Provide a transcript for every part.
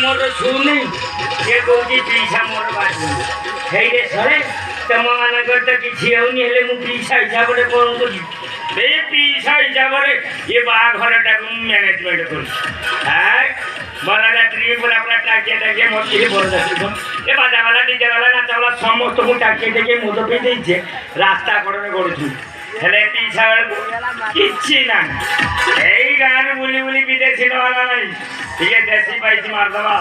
मोर छू नहीं ये कहूँ पीछा मोर बात है सरे तुम मानकर तो किसी होनी हेले मु पीछा हिसाब से कौन को पीछा हिसाब से ये बाघरटा मैनेजमेंट कर बरजात्री पूरा पूरा टाकिए टाकिए मोती बरजात्री ये बाजा वाला डीजे वाला नाचा वाला समस्त को टाकिए टाकिए मुद पे देइछे रास्ता कड़े गड़ुछु हेले पीछा किछि ना एई गान बुली बुली विदेशी वाला नहीं ये देसी पाइछि मार दबा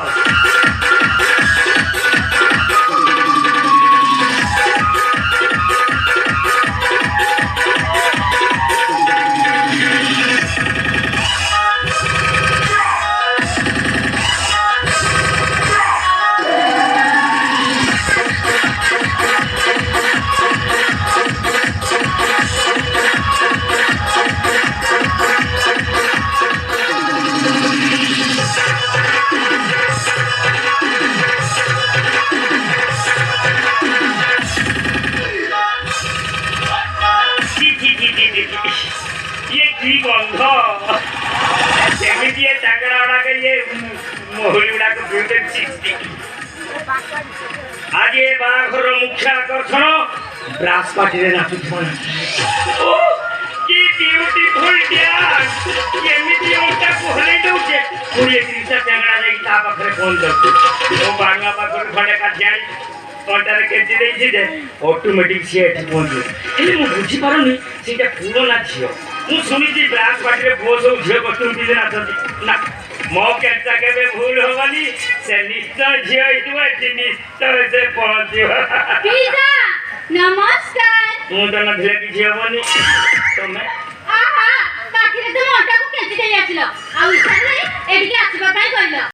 ये की गंध सेमिति ये टांगड़ा उड़ा के ये मोहरी उड़ा के ब्यूटी सिक्सटी आज ये बाघर मुख्य आकर्षण ब्रास पार्टी रे नाचु छन ओ की ब्यूटीफुल डांस केमिति ओटा कोहले दउचे पूरी तीसरा टांगड़ा ले ता पाखरे फोन दउ ओ बांगा पाखरे खडे का जाई कोटारे केजी देइछि जे ऑटोमेटिक सेट पहुंचे एले मु बुझी पारनी सेटा पूरो ना छियो मु सुनिछि ब्रास पार्टी रे बहुत सब झियो कस्ट्यूम पिजे नाचती ना मो केटा केबे भूल होवनी से निश्चय झियो इतु निश्चय से पहुंचियो पिता नमस्कार मु त न धिले कि झियो बनी तमे आहा पाखरे तो मोटा को केजी देई आछिलो आ इछा रे एडिके आसीबा काई कहलो